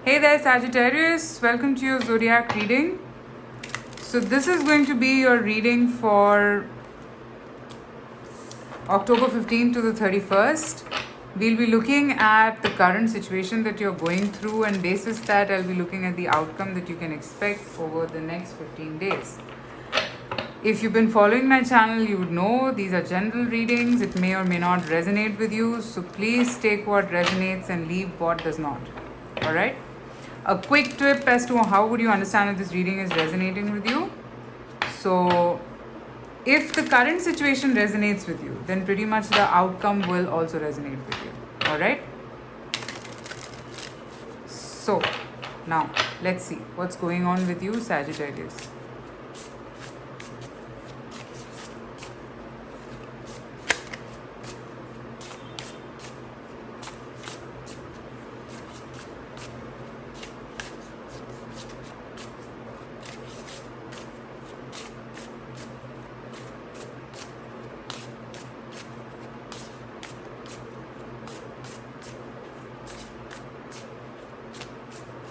Hey there, Sagittarius. Welcome to your zodiac reading. So, this is going to be your reading for October 15th to the 31st. We'll be looking at the current situation that you're going through, and basis that, I'll be looking at the outcome that you can expect over the next 15 days. If you've been following my channel, you would know these are general readings. It may or may not resonate with you. So please take what resonates and leave what does not. Alright? A quick tip as to how would you understand if this reading is resonating with you. So if the current situation resonates with you, then pretty much the outcome will also resonate with you. Alright? So now let's see what's going on with you, Sagittarius.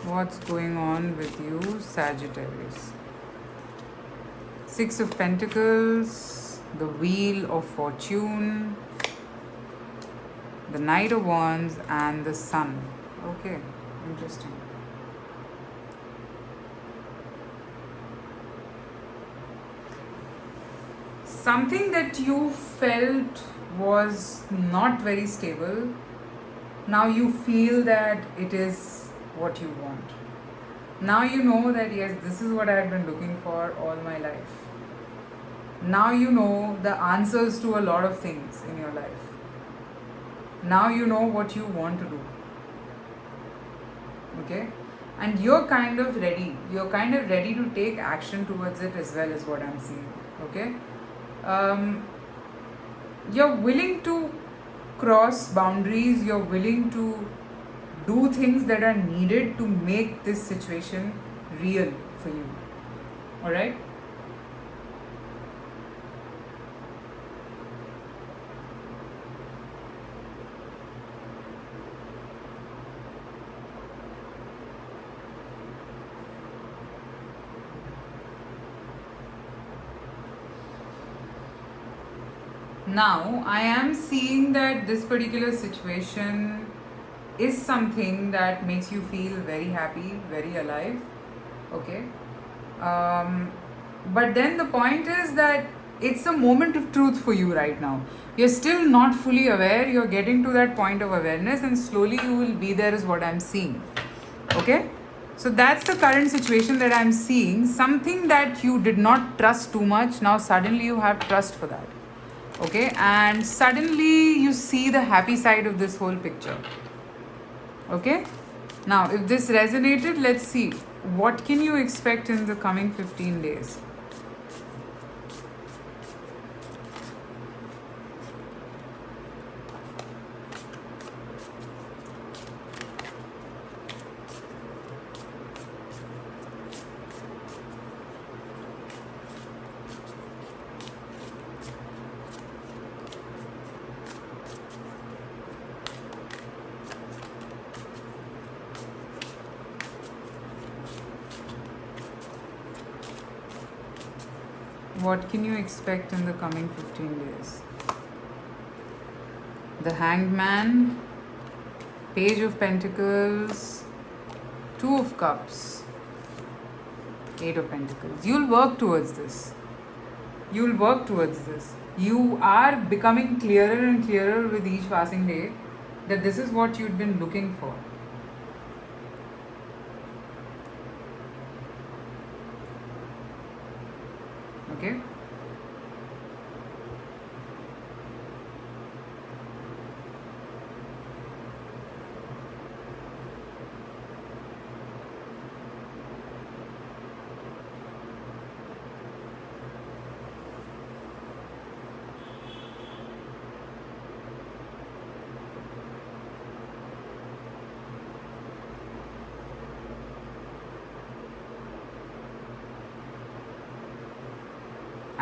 What's going on with you, Sagittarius? Six of Pentacles, the Wheel of Fortune, the Knight of Wands, and the Sun. Okay, interesting. Something that you felt was not very stable, now you feel that it is what you want. Now you know that yes, this is what I have been looking for all my life. Now you know the answers to a lot of things in your life. Now you know what you want to do. Okay? And you're kind of ready. You're kind of ready to take action towards it as well, is what I'm seeing. Okay? You're willing to cross boundaries. You're willing to do things that are needed to make this situation real for you. Alright? Now, I am seeing that this particular situation is something that makes you feel very happy, very alive. Okay? But then the point is that it's a moment of truth for you right now. You're still not fully aware. You're getting to that point of awareness, and slowly you will be there, is what I'm seeing. Okay? So that's the current situation that I'm seeing. Something that you did not trust too much, now suddenly you have trust for that. Okay? And suddenly you see the happy side of this whole picture. Okay? Now, if this resonated, let's see. What can you expect in the coming 15 days? What can you expect in the coming 15 days? The Hanged Man, Page of Pentacles, Two of Cups, Eight of Pentacles. You'll work towards this. You'll work towards this. You are becoming clearer and clearer with each passing day that this is what you'd been looking for. Okay?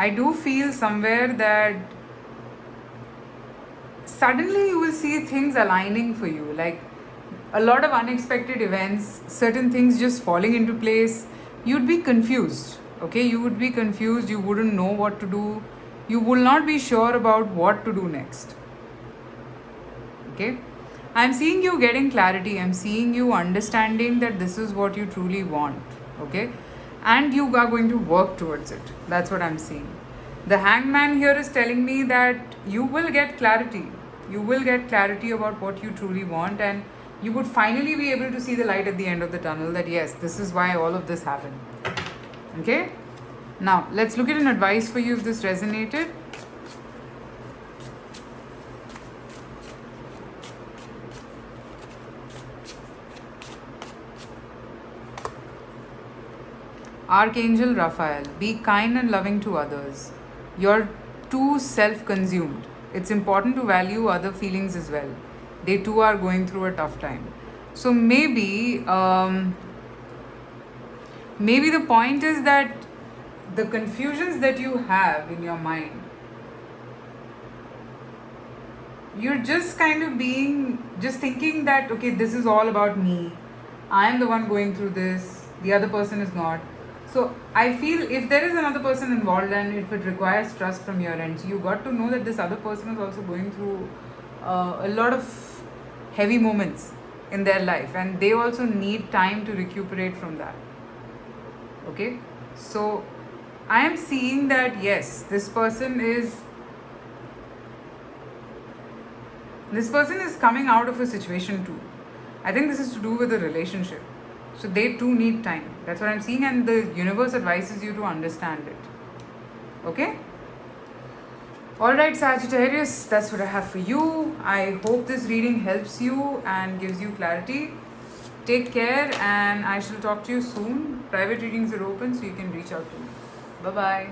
I do feel somewhere that suddenly you will see things aligning for you. Like a lot of unexpected events, certain things just falling into place. You'd be confused, okay? You would be confused, you wouldn't know what to do, you will not be sure about what to do next, okay? I'm seeing you getting clarity, I'm seeing you understanding that this is what you truly want, okay? And you are going to work towards it. That's what I'm seeing. The hangman here is telling me that you will get clarity. You will get clarity about what you truly want, and you would finally be able to see the light at the end of the tunnel that yes, this is why all of this happened. Okay? Now, let's look at an advice for you if this resonated. Archangel Raphael, be kind and loving to others. You're too self consumed. It's important to value other feelings as well. They too are going through a tough time. So maybe the point is that the confusions that you have in your mind, you're just kind of just thinking that, okay, this is all about me. I am the one going through this, the other person is not. So I feel if there is another person involved and if it requires trust from your end, so you got to know that this other person is also going through a lot of heavy moments in their life, and they also need time to recuperate from that. Okay, so I am seeing that yes, this person is coming out of a situation too. I think this is to do with a relationship. So they too need time. That's what I'm seeing, and the universe advises you to understand it. Okay? Alright, Sagittarius, that's what I have for you. I hope this reading helps you and gives you clarity. Take care, and I shall talk to you soon. Private readings are open, so you can reach out to me. Bye bye.